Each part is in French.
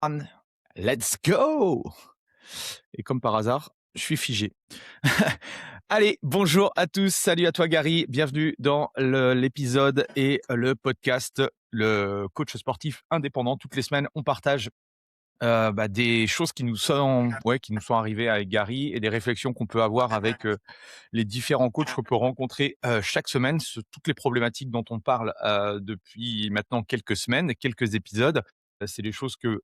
Anne, let's go! Et comme par hasard, je suis figé. Allez, bonjour à tous, salut à toi Gary, bienvenue dans l'épisode et le podcast, le coach sportif indépendant. Toutes les semaines, on partage des choses qui nous sont arrivées avec Gary et des réflexions qu'on peut avoir avec les différents coachs qu'on peut rencontrer chaque semaine sur toutes les problématiques dont on parle depuis maintenant quelques semaines, quelques épisodes. C'est des choses que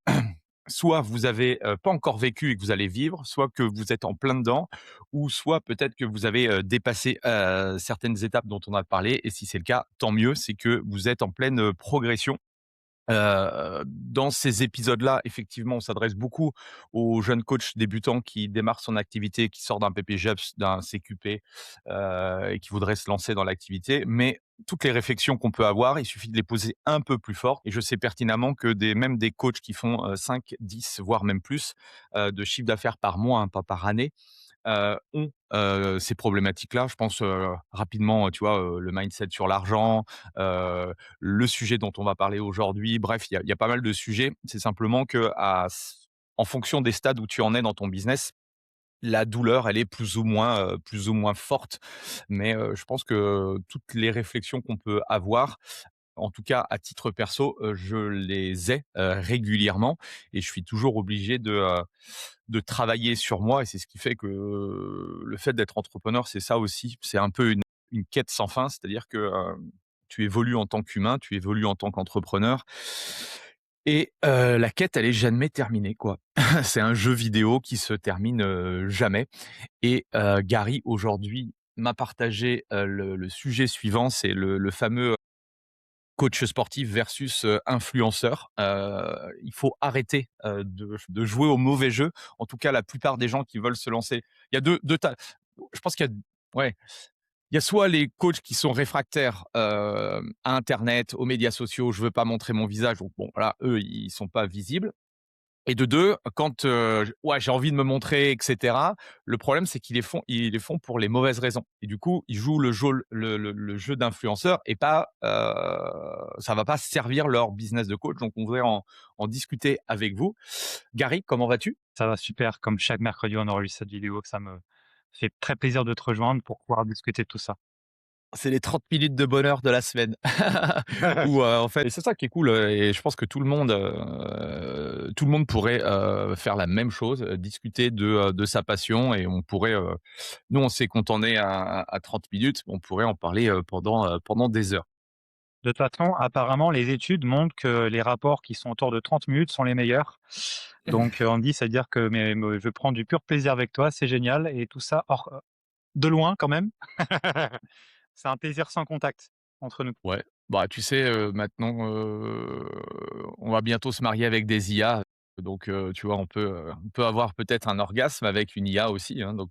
soit vous avez pas encore vécu et que vous allez vivre, soit que vous êtes en plein dedans, ou soit peut-être que vous avez dépassé certaines étapes dont on a parlé. Et si c'est le cas, tant mieux, c'est que vous êtes en pleine progression. Dans ces épisodes-là, effectivement, on s'adresse beaucoup aux jeunes coachs débutants qui démarrent son activité, qui sort d'un PPJEPS, d'un CQP, et qui voudraient se lancer dans l'activité. Mais toutes les réflexions qu'on peut avoir, il suffit de les poser un peu plus fort. Et je sais pertinemment que même des coachs qui font 5, 10, voire même plus de chiffre d'affaires par mois, hein, pas par année, ont ces problématiques-là. Je pense rapidement, tu vois, le mindset sur l'argent, le sujet dont on va parler aujourd'hui. Bref, il y a pas mal de sujets. C'est simplement que en fonction des stades où tu en es dans ton business, la douleur, elle est plus ou moins forte. Mais je pense que toutes les réflexions qu'on peut avoir, en tout cas à titre perso, je les ai régulièrement et je suis toujours obligé de travailler sur moi. Et c'est ce qui fait que le fait d'être entrepreneur, c'est ça aussi. C'est un peu une quête sans fin, c'est-à-dire que tu évolues en tant qu'humain, tu évolues en tant qu'entrepreneur et la quête, elle est jamais terminée, quoi. C'est un jeu vidéo qui se termine jamais. Et Gary, aujourd'hui, m'a partagé le sujet suivant, c'est le fameux coach sportif versus influenceur. Il faut arrêter de jouer au mauvais jeu. En tout cas, la plupart des gens qui veulent se lancer, il y a deux tas. Je pense qu'il y a, ouais, il y a soit les coachs qui sont réfractaires à Internet, aux médias sociaux. Je veux pas montrer mon visage, donc bon, voilà, eux, ils sont pas visibles. Et de 2, quand ouais, j'ai envie de me montrer, et cetera, le problème, c'est qu'ils les font pour les mauvaises raisons. Et du coup, ils jouent le jeu d'influenceur et pas ça va pas servir leur business de coach. Donc on voudrait en discuter avec vous. Gary, comment vas-tu? Ça va super, comme chaque mercredi, on enregistre cette vidéo, ça me fait très plaisir de te rejoindre pour pouvoir discuter de tout ça. C'est les 30 minutes de bonheur de la semaine. Où, en fait et c'est ça qui est cool, et je pense que tout le monde pourrait faire la même chose, discuter de sa passion. Et on pourrait, nous, on sait qu'on en est à 30 minutes, on pourrait en parler pendant des heures. De toute façon, apparemment, les études montrent que les rapports qui sont autour de 30 minutes sont les meilleurs. Donc, on me dit, c'est-à-dire que je prends du pur plaisir avec toi, c'est génial et tout ça hors de loin quand même. C'est un plaisir sans contact entre nous. Ouais, bah, tu sais, maintenant, on va bientôt se marier avec des IA, donc tu vois, on peut avoir peut-être un orgasme avec une IA aussi, hein, En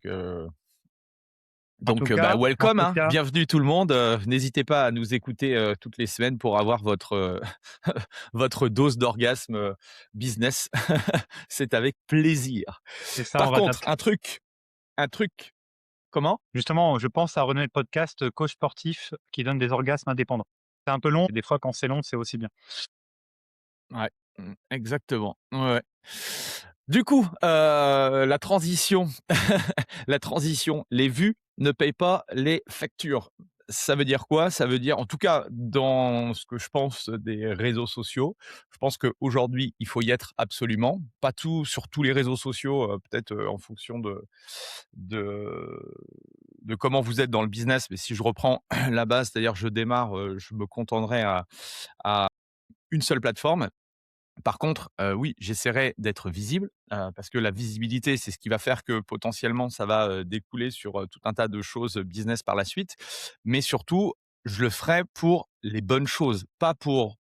tout bah, cas en welcome, tout hein. cas Bienvenue tout le monde, n'hésitez pas à nous écouter, toutes les semaines pour avoir votre, votre dose d'orgasme, business. C'est avec plaisir. c'est ça, on Par va contre, t'appeler un truc comment? justement, je pense à renommer le podcast, coach sportif qui donne des orgasmes indépendants. C'est un peu long, des fois quand c'est long, c'est aussi bien. Ouais, exactement. Ouais, ouais. Du coup, la transition, les vues ne payent pas les factures. Ça veut dire quoi? Ça veut dire, en tout cas, dans ce que je pense des réseaux sociaux, je pense qu'aujourd'hui, il faut y être absolument. Pas tout sur tous les réseaux sociaux, peut-être, en fonction de de comment vous êtes dans le business. Mais si je reprends la base, c'est-à-dire je démarre, je me contenterai à une seule plateforme. Par contre, oui, j'essaierai d'être visible, parce que la visibilité, c'est ce qui va faire que potentiellement ça va découler sur tout un tas de choses business par la suite. Mais surtout, je le ferai pour les bonnes choses, pas pour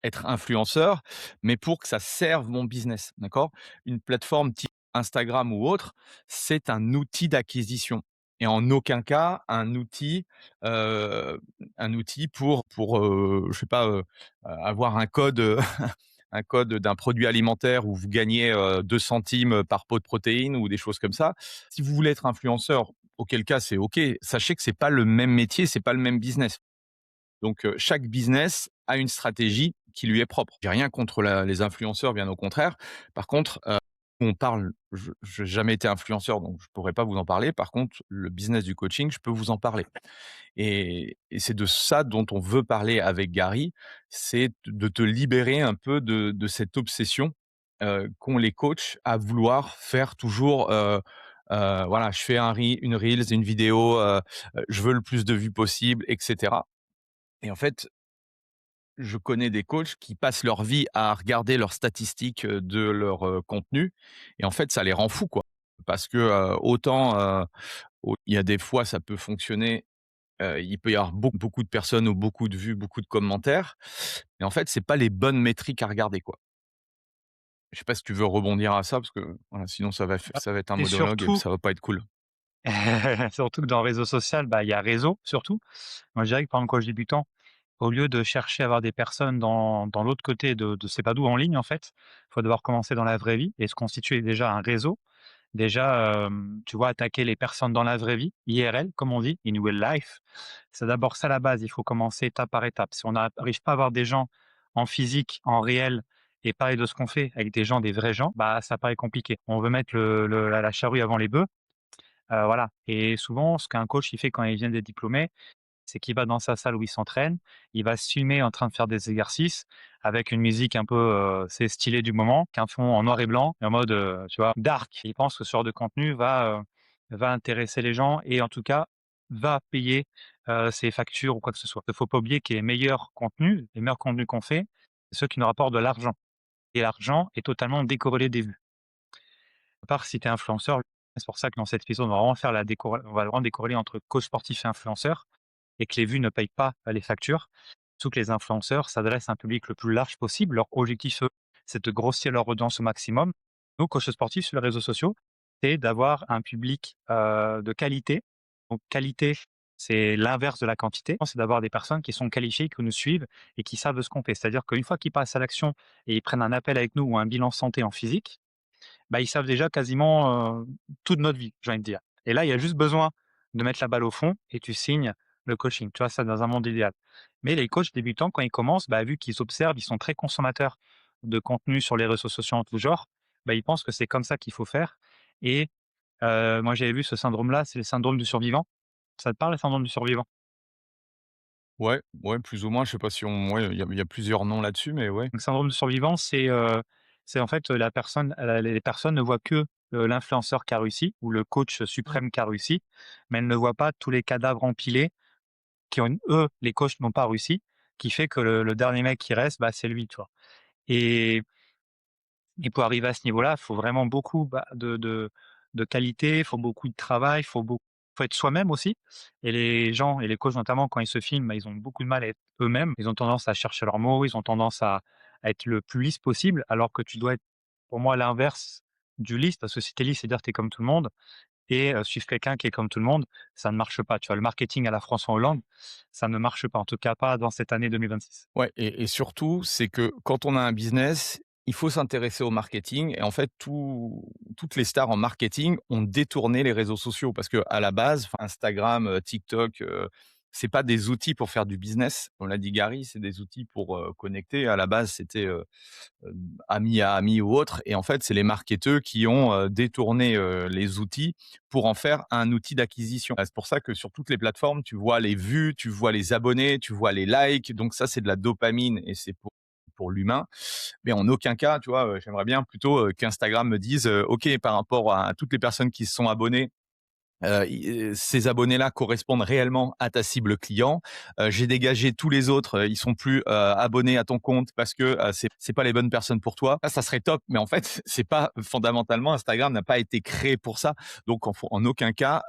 être influenceur, mais pour que ça serve mon business, d'accord? Une plateforme type Instagram ou autre, c'est un outil d'acquisition et en aucun cas heu, un outil pour je sais pas, avoir un code, un code d'un produit alimentaire où vous gagnez 2 centimes par pot de protéines ou des choses comme ça. Si vous voulez être influenceur, auquel cas c'est OK, sachez que c'est pas le même métier, c'est pas le même business. Donc chaque business a une stratégie qui lui est propre. J'ai rien contre les influenceurs, bien au contraire. Par contre, on parle, je n'ai jamais été influenceur, donc je pourrais pas vous en parler. Par contre, le business du coaching, je peux vous en parler. Et c'est de ça dont on veut parler avec Gary, c'est de te libérer un peu de cette obsession, qu'ont les coachs à vouloir faire toujours, voilà, je fais une reels, une vidéo, je veux le plus de vues possible et cetera. Et en fait, je connais des coachs qui passent leur vie à regarder leurs statistiques, de leur, contenu et en fait, ça les rend fous, quoi. Parce que, autant, il y a des fois, ça peut fonctionner. Il peut y avoir beaucoup de personnes ou beaucoup de vues, beaucoup de commentaires et en fait, c'est pas les bonnes métriques à regarder, quoi. Je sais pas si tu veux rebondir à ça parce que, voilà, sinon Bah, ça va être un et monologue et surtout ça va pas être cool. surtout que dans le réseau social, bah, il y a réseau surtout. Moi, je dirais que par exemple, quand je débutant, au lieu de chercher à avoir des personnes dans l'autre côté de c'est pas d'où en ligne en fait, il faut devoir commencer dans la vraie vie et se constituer déjà un réseau. Déjà, tu vois, attaquer les personnes dans la vraie vie, IRL comme on dit, in real life. C'est d'abord ça la base, il faut commencer étape par étape. Si on n'arrive pas à avoir des gens en physique, en réel et parler de ce qu'on fait avec des gens, des vrais gens, bah, ça paraît compliqué. On veut mettre la charrue avant les bœufs, voilà, et souvent ce qu'un coach il fait quand il vient d'être diplômé, c'est qu'il va dans sa salle où il s'entraîne, il va se filmer en train de faire des exercices avec une musique un peu, c'est stylé du moment, qu'un fond en noir et blanc et en mode, tu vois, dark. Il pense que ce genre de contenu va intéresser les gens et en tout cas, va payer, ses factures ou quoi que ce soit. Il ne faut pas oublier que les meilleurs contenus qu'on fait, c'est ceux qui nous rapportent de l'argent et l'argent est totalement décorrélé des vues. À part si tu es influenceur, c'est pour ça que dans cet épisode, on va vraiment décorréler entre coach sportif et influenceur et que les vues ne payent pas, les factures. Surtout que les influenceurs s'adressent à un public le plus large possible. Leur objectif, eux, c'est de grossir leur audience au maximum. Nous, coachs sportifs sur les réseaux sociaux, c'est d'avoir un public, de qualité. Donc qualité, c'est l'inverse de la quantité. C'est d'avoir des personnes qui sont qualifiées, qui nous suivent et qui savent ce qu'on fait. C'est-à-dire qu'une fois qu'ils passent à l'action et ils prennent un appel avec nous ou un bilan santé en physique, bah, ils savent déjà quasiment, toute notre vie, j'ai envie de dire. Et là, il y a juste besoin de mettre la balle au fond et tu signes le coaching. Tu vois? Ça dans un monde idéal. Mais les coachs débutants, quand ils commencent, bah, vu qu'ils observent, ils sont très consommateurs de contenu sur les réseaux sociaux en tout genre, bah, ils pensent que c'est comme ça qu'il faut faire et moi, j'avais vu ce syndrome-là, c'est le syndrome du survivant. Ça te parle, le syndrome du survivant? Ouais, ouais, plus ou moins, je sais pas si on ouais, il y a plusieurs noms là-dessus, mais ouais. Donc syndrome du survivant, c'est en fait, la personne les personnes ne voient que, l'influenceur qui a réussi ou le coach suprême qui a réussi, mais elles ne voient pas tous les cadavres empilés qui ont eux, les coachs n'ont pas réussi, qui fait que le dernier mec qui reste, bah, c'est lui, tu vois? Et pour arriver à ce niveau-là, il faut vraiment beaucoup, bah, de qualité, il faut beaucoup de travail, faut être soi-même aussi et les gens et les coachs notamment quand ils se filment, bah, ils ont beaucoup de mal à être eux-mêmes. Ils ont tendance à chercher leurs mots, ils ont tendance à être le plus lisse possible alors que tu dois être, pour moi, l'inverse du lisse parce que si tu es lisse, c'est-à-dire que tu es comme tout le monde et suivre quelqu'un qui est comme tout le monde, ça ne marche pas. Tu vois? Le marketing à la François Hollande, ça ne marche pas, en tout cas pas dans cette année 2026. Ouais et surtout, c'est que quand on a un business, il faut s'intéresser au marketing et en fait, toutes les stars en marketing ont détourné les réseaux sociaux parce que à la base, enfin Instagram, TikTok, c'est pas des outils pour faire du business. Comme l'a dit Gary, c'est des outils pour, connecter. À la base, c'était, ami à ami ou autre et en fait, c'est les marketeurs qui ont, détourné, les outils pour en faire un outil d'acquisition. C'est pour ça que sur toutes les plateformes, tu vois les vues, tu vois les abonnés, tu vois les likes, donc ça, c'est de la dopamine et c'est pour l'humain. Mais en aucun cas, tu vois, j'aimerais bien plutôt, qu'Instagram me dise, «OK, par rapport à toutes les personnes qui se sont abonnées, ces abonnés-là correspondent réellement à ta cible client. J'ai dégagé tous les autres, ils sont plus, abonnés à ton compte parce que, c'est pas les bonnes personnes pour toi. Ça serait top, mais en fait, c'est pas fondamentalement Instagram n'a pas été créé pour ça. Donc en aucun cas,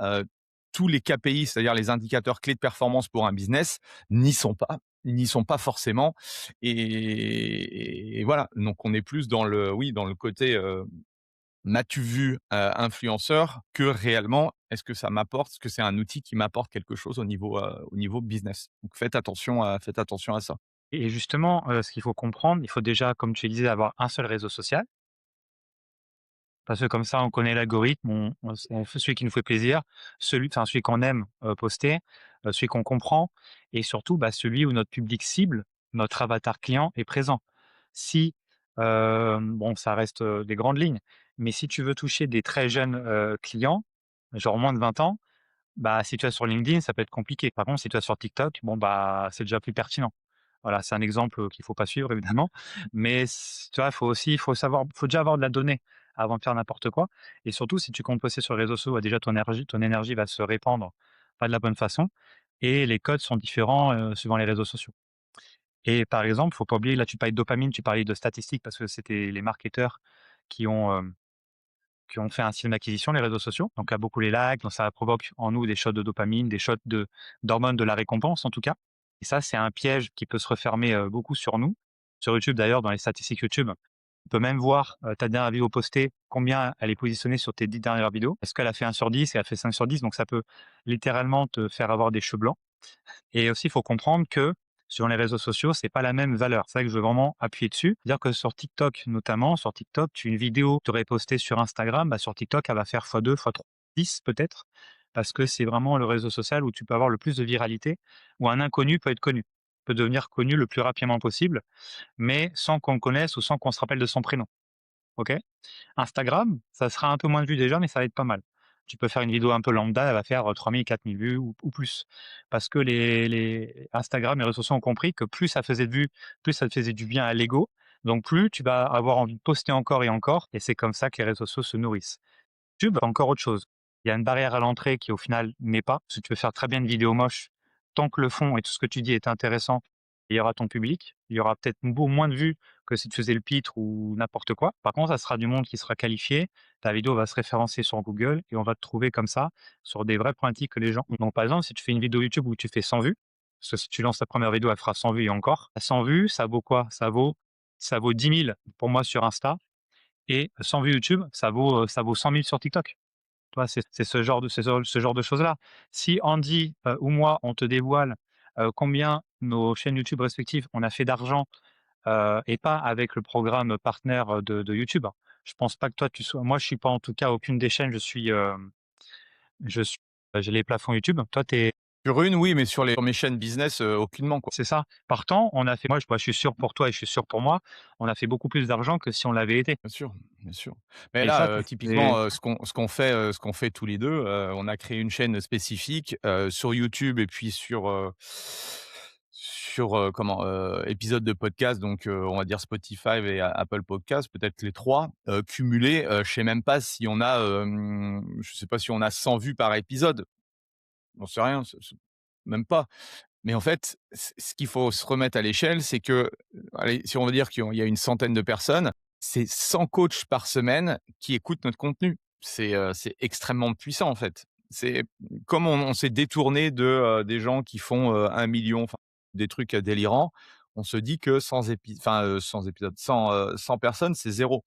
tous les KPI, c'est-à-dire les indicateurs clés de performance pour un business, n'y sont pas forcément et voilà. Donc on est plus dans le oui, dans le côté, m'as-tu vu, influenceur que réellement est-ce que ça m'apporte, est-ce que c'est un outil qui m'apporte quelque chose au niveau business? Donc faites attention à ça. Et justement, ce qu'il faut comprendre, il faut déjà, comme tu disais, avoir un seul réseau social. Parce que comme ça, on connaît l'algorithme, on fait celui qui nous fait plaisir, celui qu'on aime, poster, celui qu'on comprend et surtout, bah, celui où notre public cible notre avatar client est présent. Si, bon, ça reste, des grandes lignes, mais si tu veux toucher des très jeunes, clients, genre moins de 20 ans, bah, si tu vas sur LinkedIn, ça peut être compliqué. Par contre, si tu vas sur TikTok, bon, bah, c'est déjà plus pertinent. Voilà, c'est un exemple, qu'il faut pas suivre évidemment, mais tu vois, faut déjà avoir de la donnée avant de faire n'importe quoi, et surtout si tu comptes poster sur les réseaux sociaux, bah, déjà ton énergie va se répandre pas de la bonne façon, et les codes sont différents, suivant les réseaux sociaux. Et par exemple, faut pas oublier, là tu parlais de dopamine, tu parlais de statistiques parce que c'était les marketeurs qui ont, fait un système d'acquisition, les réseaux sociaux. Donc, à beaucoup les likes, donc ça provoque en nous des shots de dopamine, des shots d'hormones de la récompense en tout cas. Et ça, c'est un piège qui peut se refermer beaucoup sur nous. Sur YouTube d'ailleurs, dans les statistiques YouTube, on peut même voir ta dernière vidéo postée, combien elle est positionnée sur tes 10 dernières vidéos. Est-ce qu'elle a fait 1 sur 10 et elle a fait 5 sur 10. Donc ça peut littéralement te faire avoir des cheveux blancs. Et aussi, il faut comprendre que sur les réseaux sociaux, c'est pas la même valeur. C'est ça que je veux vraiment appuyer dessus. C'est-à-dire que sur TikTok notamment, sur TikTok, une vidéo que tu aurais postée sur Instagram, bah, sur TikTok, elle va faire fois 2, fois 3, 10 peut-être, parce que c'est vraiment le réseau social où tu peux avoir le plus de viralité, où un inconnu peut être connu, peut devenir connu le plus rapidement possible, mais sans qu'on le connaisse ou sans qu'on se rappelle de son prénom. OK? Instagram, ça sera un peu moins de vues déjà, mais ça va être pas mal. Tu peux faire une vidéo un peu lambda, elle va faire 3 000-4 000 vues ou plus. Parce que les Instagram, les réseaux sociaux ont compris que plus ça faisait de vues, plus ça te faisait du bien à l'ego. Donc plus tu vas avoir envie de poster encore et encore, et c'est comme ça que les réseaux sociaux se nourrissent. YouTube, encore autre chose. Il y a une barrière à l'entrée qui, au final, n'est pas, parce que tu peux faire très bien une vidéo moche, tant que le fond et tout ce que tu dis est intéressant, il y aura ton public. Il y aura peut-être moins de vues que si tu faisais le pitre ou n'importe quoi. Par contre, ça sera du monde qui sera qualifié. Ta vidéo va se référencer sur Google et on va te trouver comme ça sur des vraies problématiques que les gens ont. Donc, par exemple, si tu fais une vidéo YouTube où tu fais 100 vues, parce que si tu lances ta première vidéo, elle fera 100 vues et encore. 100 vues, ça vaut quoi? Ça vaut 10 000 pour moi sur Insta, et 100 vues YouTube, ça vaut 100 000 sur TikTok. Tu vois, c'est ce genre de choses-là. Si Andy, ou moi, on te dévoile, combien nos chaînes YouTube respectives, on a fait d'argent, et pas avec le programme partenaire, de YouTube, hein. Je pense pas que toi tu sois, moi je suis pas en tout cas aucune des chaînes, je suis j'ai les plafonds YouTube. Toi tu es Sur une, oui, mais sur mes chaînes business, aucunement, quoi. c'est ça. Partant, on a fait, moi je suis sûr pour toi et je suis sûr pour moi, on a fait beaucoup plus d'argent que si on l'avait été, Bien sûr, bien sûr. Mais et là, ça typiquement, c'est ce qu'on fait tous les 2, on a créé une chaîne spécifique, sur YouTube et puis sur comment? Épisodes de podcast, donc on va dire Spotify et Apple Podcasts, peut-être les 3 cumulés, je sais même pas si on a, je sais pas si on a 100 vues par épisode. J'en sais rien, c'est même pas. Mais en fait, ce qu'il faut se remettre à l'échelle, c'est que, allez, si on veut dire qu'il y a une centaine de personnes, c'est 100 coachs par semaine qui écoutent notre contenu. C'est extrêmement puissant, en fait. C'est comme on s'est détourné des gens qui font, 1 000 000, enfin, des trucs, délirants, on se dit que sans épisodes, 100 personnes, c'est zéro.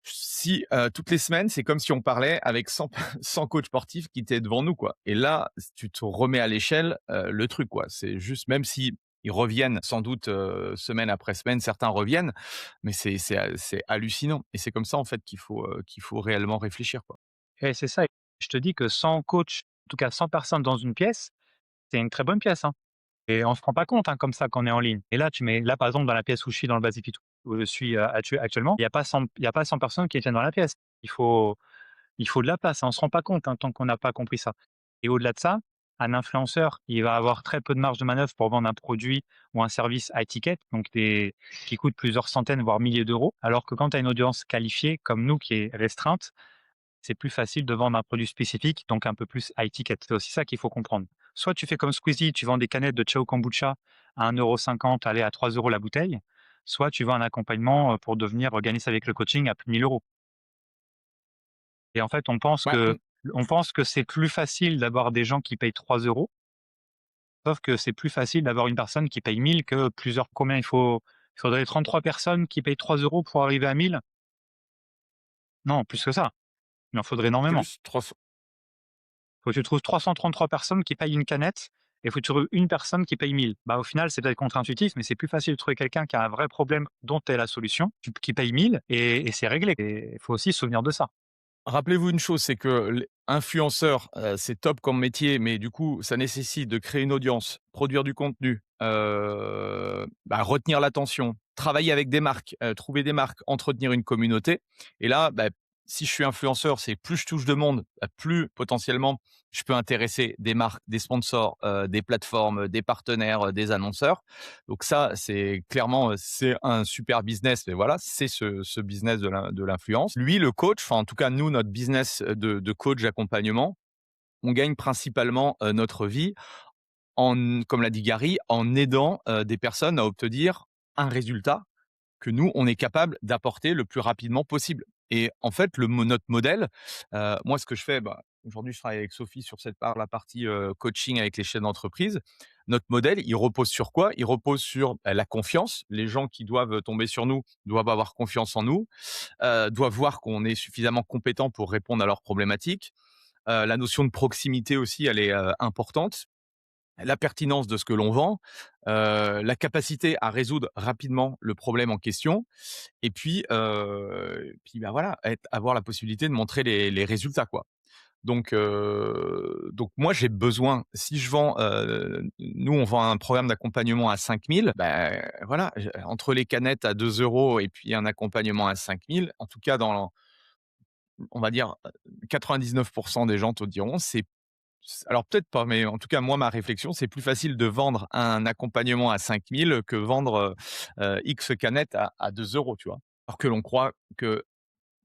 Si, toutes les semaines, c'est comme si on parlait avec 100 100 coachs sportifs qui étaient devant nous, quoi. Et là, tu te remets à l'échelle, le truc, quoi. C'est juste, même si ils reviennent sans doute, semaine après semaine, certains reviennent, mais c'est hallucinant, et c'est comme ça, en fait, qu'il faut réellement réfléchir, quoi. et c'est ça. Je te dis que 100 coachs, en tout cas 100 personnes dans une pièce, c'est une très bonne pièce, hein. Et on se rend pas compte, hein, comme ça, quand on est en ligne. Et là, par exemple, dans la pièce où je suis, dans le Basic Fit, où je suis, actuellement, il y a pas 100 personnes qui viennent dans la pièce. Il faut de la place, hein. On se rend pas compte, hein, tant qu'on n'a pas compris ça. Et au-delà de ça, un influenceur, il va avoir très peu de marge de manœuvre pour vendre un produit ou un service high ticket, donc qui coûte plusieurs centaines, voire milliers d'euros. Alors que quand tu as une audience qualifiée, comme nous, qui est restreinte, c'est plus facile de vendre un produit spécifique, donc un peu plus high ticket. C'est aussi ça qu'il faut comprendre. Soit tu fais comme Squeezie, tu vends des canettes de Ciao Kombucha à 1,50 €, aller à 3 € la bouteille, soit tu vends un accompagnement pour devenir organiste avec le coaching à plus de 1 000 €. Et en fait, on pense Ouais, que c'est plus facile d'avoir des gens qui payent 3 €, sauf que c'est plus facile d'avoir une personne qui paye 1 000 que plusieurs. Combien il faudrait 33 personnes qui payent 3 € pour arriver à 1 000? Non, plus que ça, il en faudrait énormément. plus 300. Faut que tu trouves 333 personnes qui payent une canette, et faut que tu trouves une personne qui paye 1 000. Bah, au final, c'est peut-être contre-intuitif, mais c'est plus facile de trouver quelqu'un qui a un vrai problème dont tu es la solution, qui paye 1 000, et c'est réglé. Et il faut aussi se souvenir de ça. Rappelez-vous une chose, c'est que l influenceur, c'est top comme métier, mais du coup, ça nécessite de créer une audience, produire du contenu, retenir l'attention, travailler avec des marques, trouver des marques, entretenir une communauté et là, si je suis influenceur, c'est plus je touche de monde, plus potentiellement je peux intéresser des marques, des sponsors, des plateformes, des partenaires, des annonceurs. Donc ça, c'est clairement, c'est un super business, mais voilà, c'est ce business de l'influence. Lui, le coach, enfin, en tout cas, nous, notre business de coach d'accompagnement, on gagne principalement, notre vie comme l'a dit Gary, en aidant, des personnes à obtenir un résultat que nous, on est capable d'apporter le plus rapidement possible. Et en fait, notre modèle, moi, ce que je fais, aujourd'hui, je travaille avec Sophie sur la partie coaching avec les chefs d'entreprise. Notre modèle, il repose sur quoi? Il repose sur la confiance. Les gens qui doivent tomber sur nous doivent avoir confiance en nous, doivent voir qu'on est suffisamment compétent pour répondre à leurs problématiques. La notion de proximité aussi, elle est importante, la pertinence de ce que l'on vend, la capacité à résoudre rapidement le problème en question et puis, voilà, avoir la possibilité de montrer les résultats, quoi. Donc moi, j'ai besoin si je vends, nous, on vend un programme d'accompagnement à 5 000, voilà, entre les canettes à 2 € et puis un accompagnement à 5 000, en tout cas on va dire, 99 des gens te diront, alors peut-être pas, mais en tout cas, moi, ma réflexion, c'est plus facile de vendre un accompagnement à 5 000 que vendre, X canettes à 2 €, tu vois? Alors que l'on croit que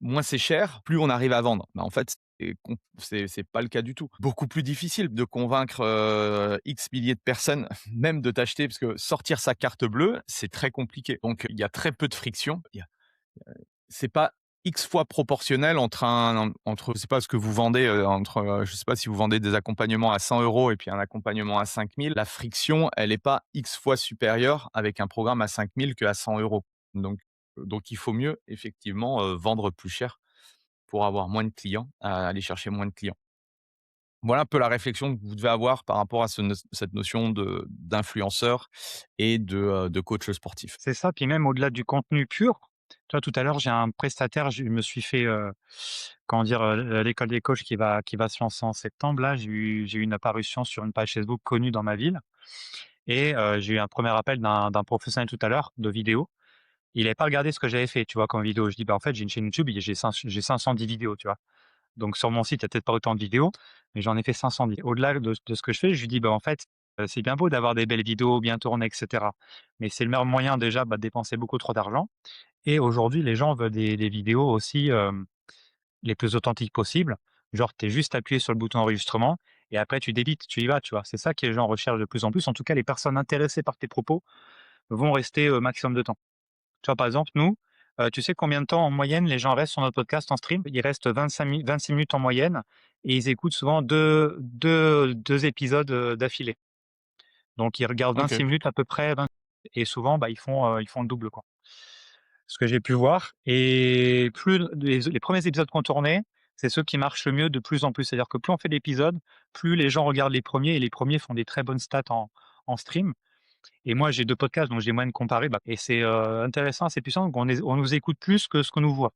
moins c'est cher, plus on arrive à vendre. En fait, c'est pas le cas du tout. Beaucoup plus difficile de convaincre, X milliers de personnes, même de t'acheter, parce que sortir sa carte bleue, c'est très compliqué. Donc il y a très peu de friction. C'est pas X fois proportionnel entre je sais pas ce que vous vendez, je sais pas si vous vendez des accompagnements à 100 € et puis un accompagnement à 5 000. La friction, elle est pas X fois supérieure avec un programme à 5 000 qu'à 100 €. Donc il faut mieux effectivement, vendre plus cher pour avoir moins de clients, aller chercher moins de clients. Voilà un peu la réflexion que vous devez avoir par rapport à cette notion d'influenceur et de coach sportif. C'est ça, puis même au-delà du contenu pur, tu vois, tout à l'heure, j'ai un prestataire, je me suis fait, comment dire? L'école des coachs qui va se lancer en septembre là, j'ai eu une apparition sur une page Facebook connue dans ma ville et j'ai eu un premier appel d'un professionnel tout à l'heure de vidéo. Il avait pas regardé ce que j'avais fait, tu vois, comme vidéo. Je dis: «Bah, en fait, j'ai une chaîne YouTube et j'ai 510 vidéos», tu vois? Donc sur mon site, il y a peut-être pas autant de vidéos, mais j'en ai fait 510. Au-delà de ce que je fais, je lui dis: «Bah, en fait, c'est bien beau d'avoir des belles vidéos bien tournées et cetera, mais c'est le meilleur moyen déjà, de dépenser beaucoup trop d'argent et aujourd'hui, les gens veulent des vidéos aussi, les plus authentiques possibles. Genre, tu es juste appuyé sur le bouton enregistrement et après tu débites, tu y vas», tu vois? C'est ça que les gens recherchent de plus en plus. En tout cas, les personnes intéressées par tes propos vont rester, maximum de temps. Tu vois, par exemple, nous, tu sais combien de temps en moyenne les gens restent sur notre podcast en stream? Ils restent 26 minutes en moyenne et ils écoutent souvent deux épisodes, d'affilée. Donc ils regardent OK. 26 minutes à peu près, 20 et souvent, ils font le double, quoi. Ce que j'ai pu voir et plus les premiers épisodes qu'on tournait, c'est ceux qui marchent le mieux de plus en plus. C'est-à-dire que plus on fait d'épisodes, plus les gens regardent les premiers et les premiers font des très bonnes stats en stream. Et moi, j'ai 2 podcasts, donc j'ai moyen de comparer, et c'est, intéressant, c'est puissant, donc on nous écoute plus que ce qu'on nous voit.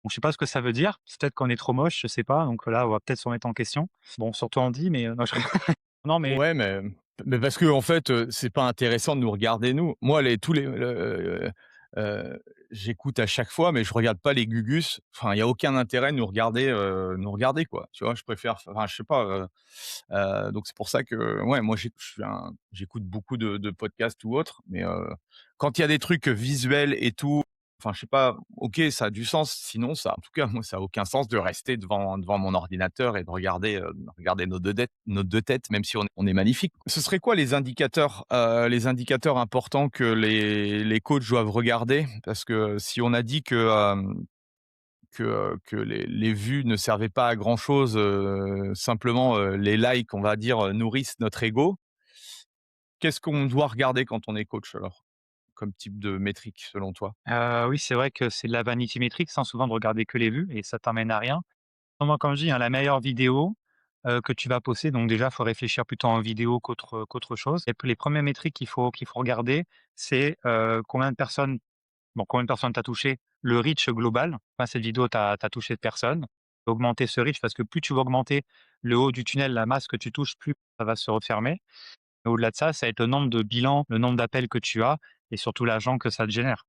Donc je sais pas ce que ça veut dire, c'est peut-être qu'on est trop moche, je sais pas, donc là, on va peut-être se remettre en question. Bon, surtout Andy, mais non, non, mais Ouais, mais parce qu'en fait, c'est pas intéressant de nous regarder nous. Moi, les tous les le j'écoute à chaque fois, mais je regarde pas les Gugus. Enfin, il y a aucun intérêt de nous regarder, quoi. Tu vois? Je préfère enfin, je sais pas, donc c'est pour ça que, ouais, moi, j'écoute beaucoup de podcasts ou autres, mais quand il y a des trucs visuels et tout, enfin, je sais pas, OK, ça a du sens. Sinon, en tout cas, moi, ça a aucun sens de rester devant mon ordinateur et de regarder nos deux têtes, même si on est magnifique. Ce serait quoi les indicateurs importants que les coachs doivent regarder? Parce que si on a dit que les vues ne servaient pas à grand chose, simplement, les likes, on va dire, nourrissent notre ego. Qu'est-ce qu'on doit regarder quand on est coach alors, comme type de métrique selon toi? oui, c'est vrai que c'est de la vanity metrics, hein, souvent de regarder que les vues et ça t'emmène à rien. Moi, comme je dis, hein, la meilleure vidéo, que tu vas poster, donc déjà, il faut réfléchir plutôt en vidéo qu'autre chose et puis les 1ères métriques qu'il faut regarder, c'est, combien de personnes t'as touché, le reach global. Enfin, cette vidéo, t'as touché de personnes. augmenter ce reach parce que plus tu vas augmenter le haut du tunnel, la masse que tu touches, plus ça va se refermer. Et au-delà de ça, ça va être le nombre de bilans, le nombre d'appels que tu as et surtout l'argent que ça te génère.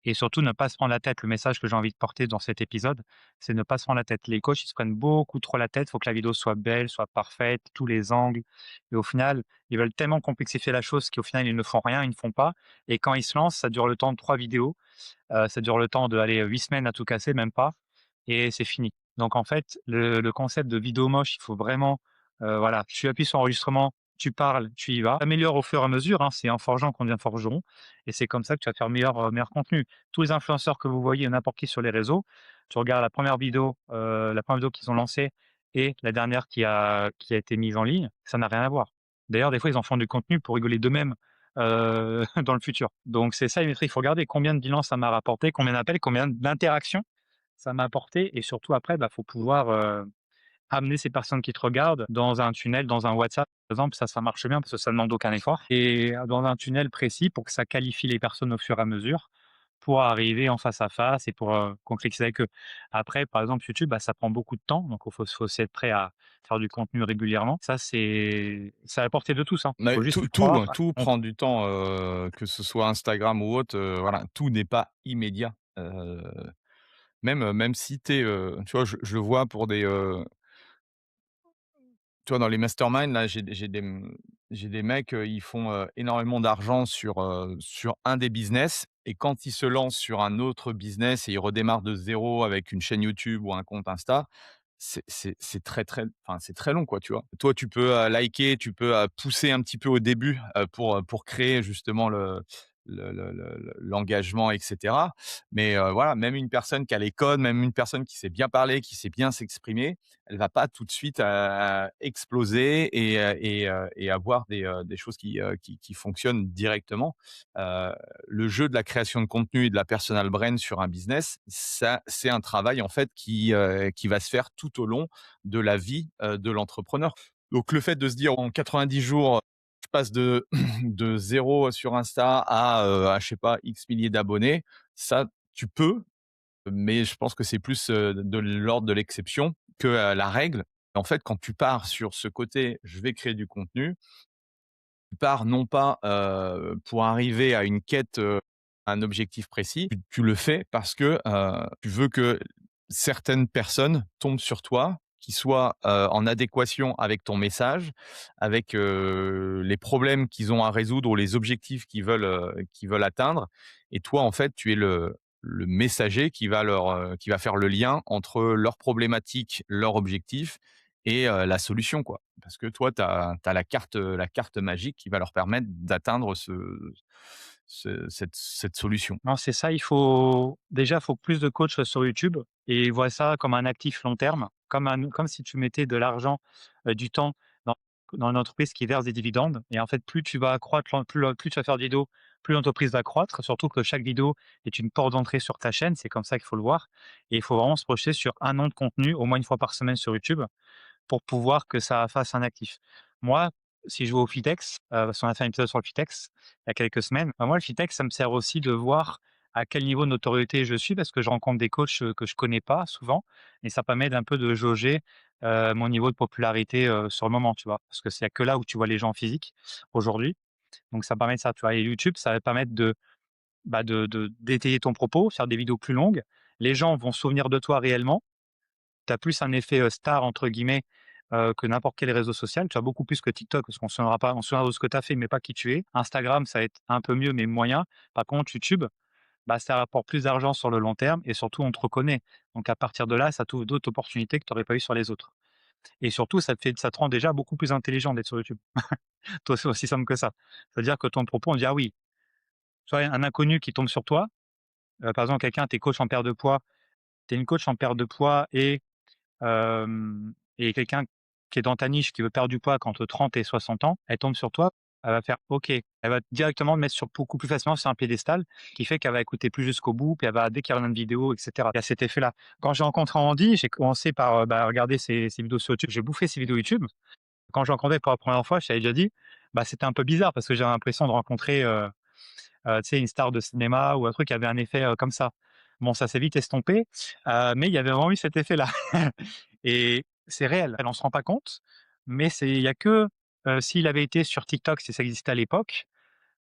Et surtout, ne pas se prendre la tête. Le message que j'ai envie de porter dans cet épisode, c'est ne pas se prendre la tête. Les coachs, ils se prennent beaucoup trop la tête. Il faut que la vidéo soit belle, soit parfaite, tous les angles. Et au final, ils veulent tellement complexifier la chose qu'au final, ils ne font rien, ils ne font pas. Et quand ils se lancent, ça dure le temps de 3 vidéos. Ça dure le temps de aller 8 semaines à tout casser, même pas, et c'est fini. Donc en fait, le concept de vidéo moche, il faut vraiment, voilà, tu appuies sur enregistrement, tu parles, tu y vas. Améliore au fur et à mesure, hein, c'est en forgeant qu'on devient forgeron et c'est comme ça que tu vas faire meilleur contenu. Tous les influenceurs que vous voyez, n'importe qui sur les réseaux, tu regardes la première vidéo qu'ils ont lancée et la dernière qui a été mise en ligne, ça n'a rien à voir. D'ailleurs, des fois, ils en font du contenu pour rigoler d'eux-mêmes, dans le futur. Donc c'est ça les métriques, il faut regarder combien de bilans ça m'a rapporté, combien d'appels, combien d'interactions ça m'a apporté et surtout après, bah, faut pouvoir, amener ces personnes qui te regardent dans un tunnel, dans un WhatsApp, par exemple, ça marche bien parce que ça demande aucun effort et dans un tunnel précis pour que ça qualifie les personnes au fur et à mesure pour arriver en face à face et pour, concrétiser avec eux. Après, par exemple, YouTube, bah, ça prend beaucoup de temps, donc il faut aussi être prêt à faire du contenu régulièrement. C'est à la portée de tous, hein. Mais Faut juste tout y tout, croire. tout prend du temps, que ce soit Instagram ou autre, voilà, tout n'est pas immédiat. Même si tu es, tu vois, je le vois pour des, tu vois, dans les masterminds là, j'ai des mecs, ils font, énormément d'argent sur un des business et quand ils se lancent sur un autre business et ils redémarrent de zéro avec une chaîne YouTube ou un compte Insta, c'est très, très enfin, c'est très long, quoi, tu vois? Toi, tu peux, liker, tu peux, pousser un petit peu au début, pour créer justement l'engagement et cetera. Mais, voilà, même une personne qui a les codes, même une personne qui sait bien parler, qui sait bien s'exprimer, elle va pas tout de suite, exploser et avoir des choses qui fonctionnent directement. Heu, le jeu de la création de contenu et de la personal brand sur un business, ça, c'est un travail en fait qui va se faire tout au long de la vie, de l'entrepreneur. Donc le fait de se dire en 90 jours, je passe de de 0 sur Insta à je sais pas X milliers d'abonnés, ça tu peux, mais je pense que c'est plus, de l'ordre de l'exception que, la règle. En fait, quand tu pars sur ce côté: «Je vais créer du contenu», tu pars non pas, pour arriver à une quête, un objectif précis. Tu le fais parce que, tu veux que certaines personnes tombent sur toi, qui soient, en adéquation avec ton message, avec, les problèmes qu'ils ont à résoudre ou les objectifs qu'ils veulent atteindre et toi, en fait, tu es le messager qui va faire le lien entre leurs problématiques, leurs objectifs et la solution, quoi. Parce que toi, tu as la carte magique qui va leur permettre d'atteindre cette solution. Non, c'est ça, faut que plus de coachs soient sur YouTube et ils voient ça comme un actif long terme, comme si tu mettais de l'argent, du temps dans une entreprise qui verse des dividendes et en fait, plus tu vas accroître l'en plus tu vas faire de vidéos, plus l'entreprise va croître, surtout que chaque vidéo est une porte d'entrée sur ta chaîne, c'est comme ça qu'il faut le voir et il faut vraiment se projeter sur un an de contenu, au moins une fois par semaine sur YouTube pour pouvoir que ça fasse un actif. Moi, si je vais au Fitex, parce qu'on a fait un épisode sur le Fitex il y a quelques semaines, bah, moi le Fitex, ça me sert aussi de voir à quel niveau de notoriété je suis parce que je rencontre des coachs, que je connais pas souvent et ça permet d'un peu de jauger, mon niveau de popularité, sur le moment, tu vois? Parce que c'est que là où tu vois les gens en physique aujourd'hui, donc ça permet de ça, tu vois? Et YouTube, ça va permettre d'étayer ton propos, faire des vidéos plus longues. Les gens vont se souvenir de toi réellement, tu as plus un effet, «star» entre guillemets, que n'importe quel réseau social. Tu as beaucoup plus que TikTok parce qu'on se souviendra pas on se souviendra de ce que tu as fait, mais pas qui tu es. Instagram, ça va être un peu mieux, mais moyen. Par contre, YouTube, bah, ça rapporte plus d'argent sur le long terme et surtout on te reconnaît. Donc à partir de là, ça t'ouvre d'autres opportunités que tu aurais pas eues sur les autres. Et surtout, ça te rend déjà beaucoup plus intelligent d'être sur YouTube. Toi, c'est aussi simple que ça. C'est-à-dire que ton propos, on dit: «Ah oui», tu vois, un inconnu qui tombe sur toi, par exemple quelqu'un, tu es coach en perte de poids, tu es une coach en perte de poids et quelqu'un qui est dans ta niche, qui veut perdre du poids qu'entre 30 et 60 ans, elle tombe sur toi, elle va faire OK. Elle va directement le mettre sur beaucoup plus facilement sur un piédestal, qui fait qu'elle va écouter plus jusqu'au bout, puis elle va dès qu'il y a une vidéo et cetera. Il y a cet effet-là. Quand j'ai rencontré Andy, j'ai commencé par, regarder ses vidéos sur YouTube. J'ai bouffé ses vidéos YouTube. Quand j'ai rencontré pour la première fois, je t'avais déjà dit, bah, c'était un peu bizarre parce que j'avais l'impression de rencontrer, tu sais, une star de cinéma ou un truc qui avait un effet, comme ça. Bon, ça s'est vite estompé, mais il y avait vraiment eu cet effet-là et c'est réel. On se rend pas compte, mais il y a que, s'il avait été sur TikTok, si ça existait à l'époque,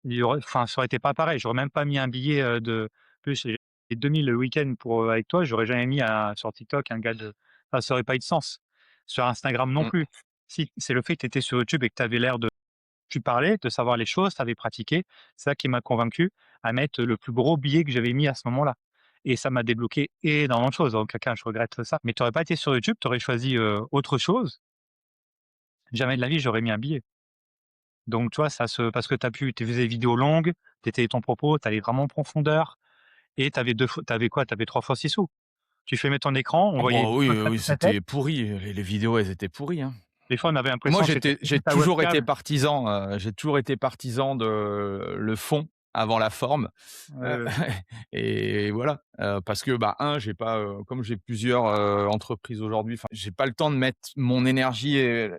il y aurait enfin, ça aurait été pas pareil. J'aurais même pas mis un billet, de plus j'ai 2 000 le week-end pour, avec toi, j'aurais jamais mis un sur TikTok un gars de enfin, ça aurait pas eu de sens. Sur Instagram non Mmh. plus. Si, c'est le fait que tu étais sur YouTube et que tu avais l'air de tu parlais, de savoir les choses, tu avais pratiqué. C'est ça qui m'a convaincu à mettre le plus gros billet que j'avais mis à ce moment-là et ça m'a débloqué énormément de choses. Donc quelqu'un, je regrette ça. Mais tu aurais pas été sur YouTube, tu aurais choisi, autre chose. Jamais de la vie, j'aurais mis un billet. Donc tu vois, ça se parce que tu faisais des vidéos longues, tu étayais ton propos, tu allais vraiment en profondeur et tu avais 2 fois tu avais quoi? Tu avais 3 fois 6 sous. Tu filmais ton écran, on Ah voyait bah, oui, toute oui, ta tête. c'était pourri, les vidéos, elles étaient pourries, hein. Des fois, on avait Moi, l'impression que c'était j'ai ta toujours été webcam. partisan, j'ai toujours été partisan de le fond avant la forme, heu Heu, et voilà, parce que, bah, j'ai pas, comme j'ai plusieurs, entreprises aujourd'hui, enfin, j'ai pas le temps de mettre mon énergie et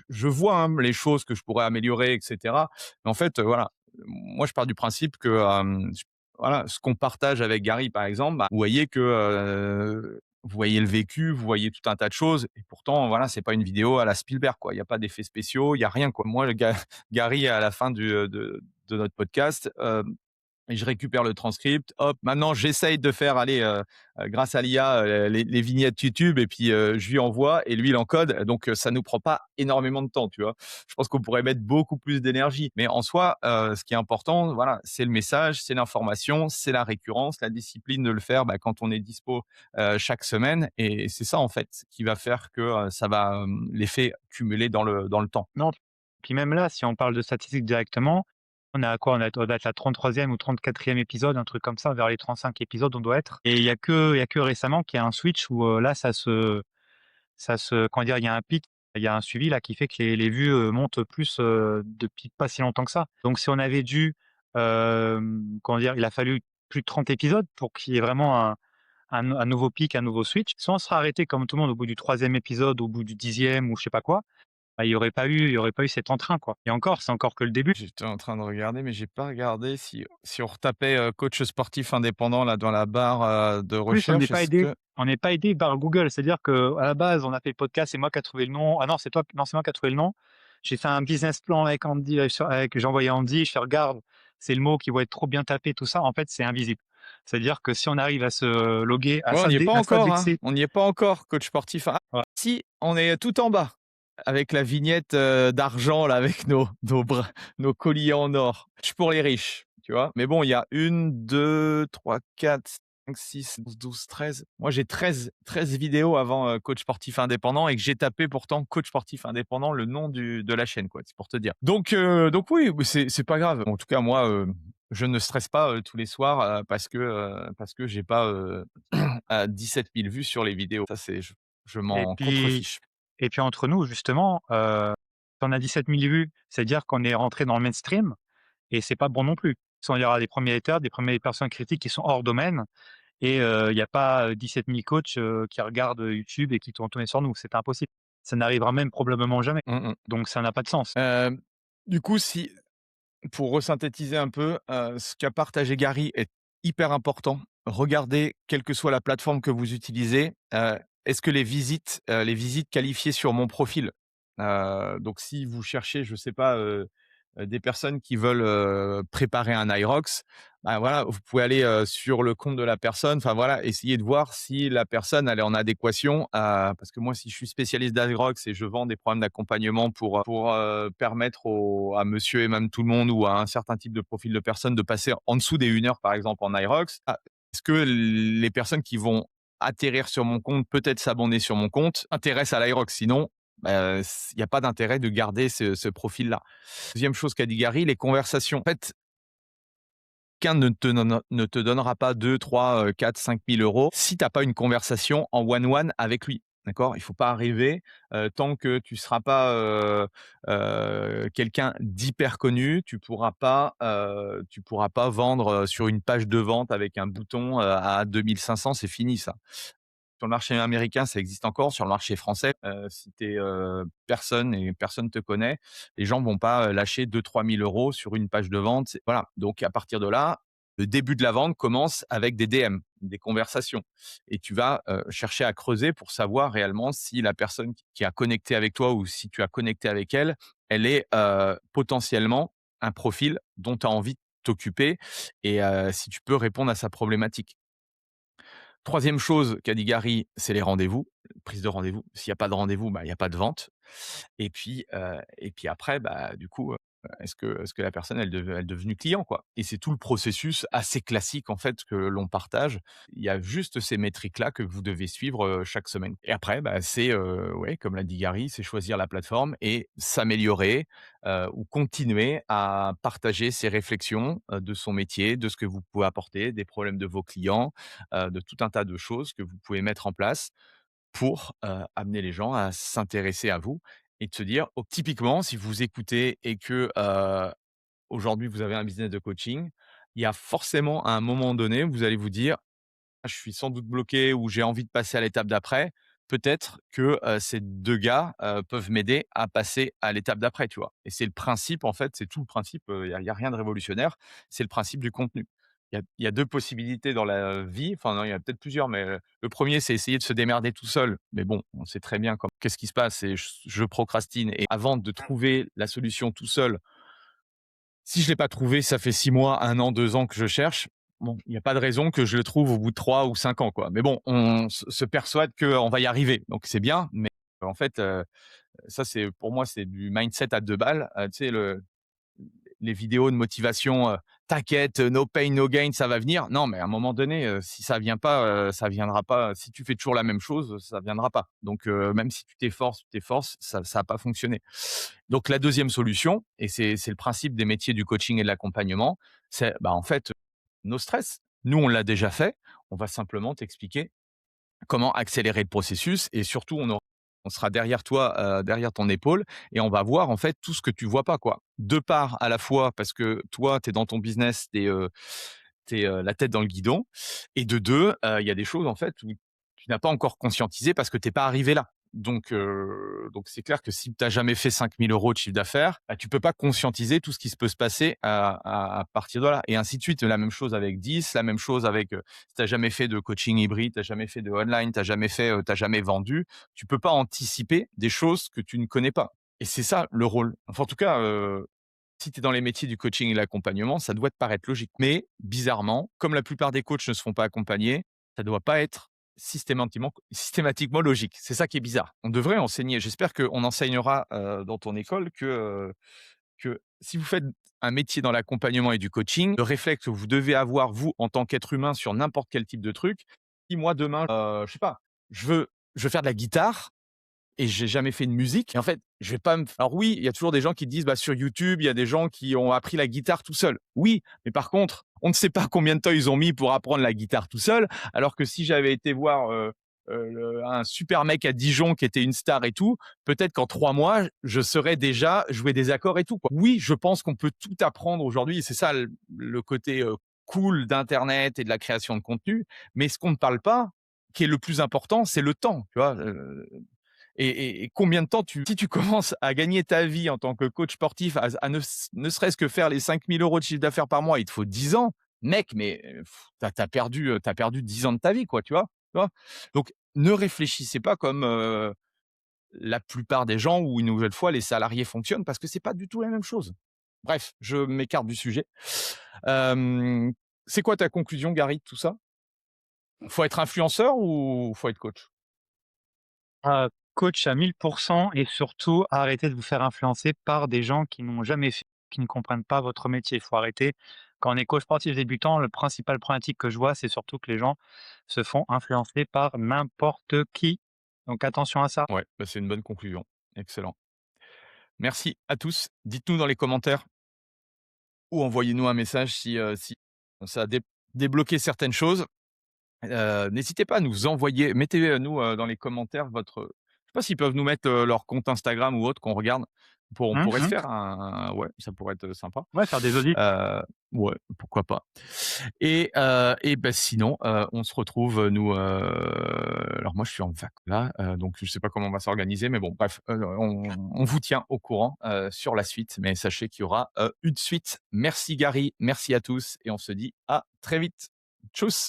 je vois, hein, les choses que je pourrais améliorer et cetera. Mais en fait, voilà, moi, je pars du principe que, voilà, ce qu'on partage avec Gary, par exemple, bah, vous voyez que, vous voyez le vécu, vous voyez tout un tas de choses et pourtant, voilà, c'est pas une vidéo à la Spielberg, quoi. Il y a pas d'effets spéciaux, il y a rien, quoi. Moi, le Gary, à la fin de notre podcast, et je récupère le transcript. Hop, maintenant j'essaye de faire, allez, grâce à l'IA, les vignettes YouTube et puis, je lui envoie et lui il encode. Donc, ça nous prend pas énormément de temps, tu vois? Je pense qu'on pourrait mettre beaucoup plus d'énergie. Mais en soi, ce qui est important, voilà, c'est le message, c'est l'information, c'est la récurrence, la discipline de le faire, bah, quand on est dispo, chaque semaine et c'est ça, en fait, qui va faire que, ça va, l'effet cumuler dans le temps. non, puis même là, si on parle de statistiques directement, on est à quoi? On doit être la 33e ou 34e épisode, un truc comme ça, vers les 35 épisodes, on doit être et il y a que récemment qu'il y a un switch où, là, comment dire? Il y a un pic, il y a un suivi là qui fait que les vues, montent plus, depuis pas si longtemps que ça. Donc si on avait dû, comment dire? Il a fallu plus de 30 épisodes pour qu'il y ait vraiment un nouveau pic, un nouveau switch. Soit on serait arrêté comme tout le monde au bout du 3e épisode, au bout du 10e ou je sais pas quoi, bah, il y aurait pas eu cet entrain, quoi et encore, c'est encore que le début. J'étais en train de regarder, mais j'ai pas regardé si on retapait, coach sportif indépendant là dans la barre, de En plus, on n'est recherche, pas est-ce aidé. que On n'est pas aidé par Google. C'est-à-dire qu'à la base, on a fait le podcast, c'est moi qui a trouvé le nom. Ah non, c'est toi non, c'est moi qui a trouvé le nom. J'ai fait un business plan avec Andy, j'ai envoyé à Andy, je fais: «Regarde, c'est le mot qui va être trop bien tapé», tout ça. En fait, c'est invisible. C'est-à-dire que si on arrive à se loguer, ouais, on n'y est pas à encore, hein, s'indexer, on n'y est pas encore, coach sportif. Ah ouais, si, on est tout en bas, avec la vignette, d'argent là, avec nos colliers en or. Pour les riches, tu vois? Mais bon, il y a 1, 2, 3, 4, 5, 6, 11, 12, 13. Moi, j'ai treize vidéos avant, coach sportif indépendant et que j'ai tapé pourtant coach sportif indépendant, le nom de la chaîne, quoi, c'est pour te dire. Donc oui, c'est pas grave. En tout cas, moi, je ne stresse pas, tous les soirs, parce que j'ai pas, à 17 000 vues sur les vidéos. Ça, je et m'en puis contrefiche. et puis entre nous, justement, si on a 17 000 vues, c'est-à-dire qu'on est rentré dans le mainstream et c'est pas bon non plus. Sans il y aura des premiers haters, des premières personnes critiques qui sont hors domaine. Et il y a pas, 17 000 coachs, qui regardent, YouTube et qui tournent tourner sur nous. C'est impossible. Ça n'arrivera même probablement jamais. Mmh mh. Donc ça n'a pas de sens. Du coup, si pour resynthétiser un peu, ce qu'a partagé Gary est hyper important. Regardez, quelle que soit la plateforme que vous utilisez, est-ce que les visites qualifiées sur mon profil, donc si vous cherchez, je sais pas, des personnes qui veulent, préparer un IROX, bah, voilà, vous pouvez aller, sur le compte de la personne, enfin voilà, essayer de voir si la personne elle est en adéquation, parce que moi si je suis spécialiste d'IROX et je vends des programmes d'accompagnement pour, permettre à monsieur et madame tout le monde ou à un certain type de profil de personnes de passer en dessous des 1 heure par exemple en IROX, est-ce que les personnes qui vont atterrir sur mon compte, peut-être s'abonner sur mon compte, intéressent à l'IROX? Sinon, bah, il y a pas d'intérêt de garder ce profil-là. Deuxième chose qu'a dit Gary, les conversations. En fait, quelqu'un ne te donnera pas 2, 3, 4, 5 000 € si tu as pas une conversation en one-one avec lui. D'accord? Il faut pas arriver, tant que tu seras pas, quelqu'un d'hyper connu, tu pourras pas vendre, sur une page de vente avec un bouton, à 2 500, c'est fini ça. Sur le marché américain, ça existe encore. Sur le marché français, si tu es, personne et personne te connaît, les gens vont pas, lâcher 2 000 à 3 000 € sur une page de vente. C'est voilà, donc à partir de là, Le début de la vente commence avec des DM, des conversations et tu vas, chercher à creuser pour savoir réellement si la personne qui a connecté avec toi ou si tu as connecté avec elle, elle est, potentiellement un profil dont tu as envie de t'occuper et si tu peux répondre à sa problématique. Troisième chose qu'a dit Gary, c'est les rendez-vous, prise de rendez-vous. S'il y a pas de rendez-vous, bah, il y a pas de vente et puis après, bah, du coup, est-ce que la personne elle est devenue client, quoi? Et c'est tout le processus assez classique, en fait, que l'on partage. Il y a juste ces métriques-là que vous devez suivre, chaque semaine et après, bah, c'est, ouais, comme l'a dit Gary, c'est choisir la plateforme et s'améliorer, ou continuer à partager ses réflexions, de son métier, de ce que vous pouvez apporter, des problèmes de vos clients, de tout un tas de choses que vous pouvez mettre en place pour, amener les gens à s'intéresser à vous et de se dire typiquement, si vous écoutez et que, aujourd'hui vous avez un business de coaching, il y a forcément à un moment donné, vous allez vous dire: «Ah, je suis sans doute bloqué» ou «J'ai envie de passer à l'étape d'après». Peut-être que, ces 2 gars, peuvent m'aider à passer à l'étape d'après, tu vois? Et c'est le principe, en fait, c'est tout le principe, il y a rien de révolutionnaire, c'est le principe du contenu. Il y a 2 possibilités dans la vie, enfin non, il y en a peut-être plusieurs, mais, le 1er c'est essayer de se démerder tout seul. Mais bon, on sait très bien qu'est-ce qui se passe? C'est je procrastine et avant de trouver la solution tout seul, si je l'ai pas trouvé, ça fait 6 mois, 1 an, 2 ans que je cherche. Bon, il y a pas de raison que je le trouve au bout de 3 ou 5 ans, quoi. Mais bon, on se persuade qu'on va y arriver, donc c'est bien, mais en fait, ça c'est pour moi, c'est du mindset à 2 balles. Tu sais les vidéos de motivation, «T'inquiète, no pain, no gain, ça va venir». Non, mais à un moment donné, si ça vient pas, ça viendra pas. Si tu fais toujours la même chose, ça viendra pas. Donc même si tu t'efforces, ça a pas fonctionné. Donc la deuxième solution et c'est le principe des métiers du coaching et de l'accompagnement, c'est, bah, en fait, no stress. Nous, on l'a déjà fait. On va simplement t'expliquer comment accélérer le processus et surtout on sera derrière toi, derrière ton épaule et on va voir en fait tout ce que tu vois pas, quoi. De part à la fois parce que toi, tu es dans ton business, tu es, la tête dans le guidon et de 2, il y a des choses en fait où tu n'as pas encore conscientisé parce que tu es pas arrivé là. Donc c'est clair que si tu as jamais fait 5 000 € de chiffre d'affaires, bah, tu peux pas conscientiser tout ce qui se peut se passer à partir de là et ainsi de suite. La même chose avec 10, la même chose avec, si tu as jamais fait de coaching hybride, tu as jamais fait de online, tu as jamais fait, tu jamais vendu, tu peux pas anticiper des choses que tu ne connais pas et c'est ça le rôle. Enfin en tout cas, si tu es dans les métiers du coaching et l'accompagnement, ça doit te paraître logique. Mais bizarrement, comme la plupart des coachs ne se font pas accompagner, ça ne doit pas être systématiquement logique. C'est ça qui est bizarre. On devrait enseigner, j'espère qu'on enseignera, dans ton école que si vous faites un métier dans l'accompagnement et du coaching, le réflexe que vous devez avoir, vous, en tant qu'être humain, sur n'importe quel type de truc, si moi demain, je sais pas, je veux faire de la guitare, et j'ai jamais fait de musique et en fait, je vais pas me alors oui, il y a toujours des gens qui disent: «Bah, sur YouTube, il y a des gens qui ont appris la guitare tout seuls». Oui, mais par contre, on ne sait pas combien de temps ils ont mis pour apprendre la guitare tout seul, alors que si j'avais été voir, le un super mec à Dijon qui était une star et tout, peut-être qu'en 3 mois, je saurais déjà jouer des accords et tout, quoi. Oui, je pense qu'on peut tout apprendre aujourd'hui et c'est ça le côté, cool d'internet et de la création de contenu, mais ce qu'on ne parle pas, qui est le plus important, c'est le temps, tu vois? Et combien de temps si tu commences à gagner ta vie en tant que coach sportif, à ne serait-ce que faire les 5 000 € de chiffre d'affaires par mois, il te faut 10 ans. Mec, mais tu as perdu, tu perdu 10 ans de ta vie, quoi, tu vois? Tu vois? Donc ne réfléchissez pas comme, la plupart des gens ou une nouvelle fois les salariés fonctionnent parce que c'est pas du tout la même chose. Bref, je m'écarte du sujet. Hem, c'est quoi ta conclusion, Gary, de tout ça? Faut être influenceur ou faut être coach? Coach à 1000 et surtout arrêtez de vous faire influencer par des gens qui n'ont jamais fait, qui ne comprennent pas votre métier. Il faut arrêter. Quand on est coach sportif débutant, le principal problématique que je vois, c'est surtout que les gens se font influencer par n'importe qui. Donc attention à ça. Ouais, bah, c'est une bonne conclusion. Excellent. Merci à tous. Dites-nous dans les commentaires ou envoyez-nous un message si ça a débloqué certaines choses. N'hésitez pas à nous envoyer mettez, nous, dans les commentaires votre pas s'ils peuvent nous mettre, leur compte Instagram ou autre qu'on regarde. On Mmh pourrait se mh. faire ouais, ça pourrait être sympa. Ouais, faire des audits. Heu, ouais, pourquoi pas. Et bah, sinon, on se retrouve, nous, alors moi je suis en vac là, donc je sais pas comment on va s'organiser, mais bon bref, on vous tient au courant, sur la suite, mais sachez qu'il y aura, une suite. Merci Gary, merci à tous et on se dit à très vite. Tchuss.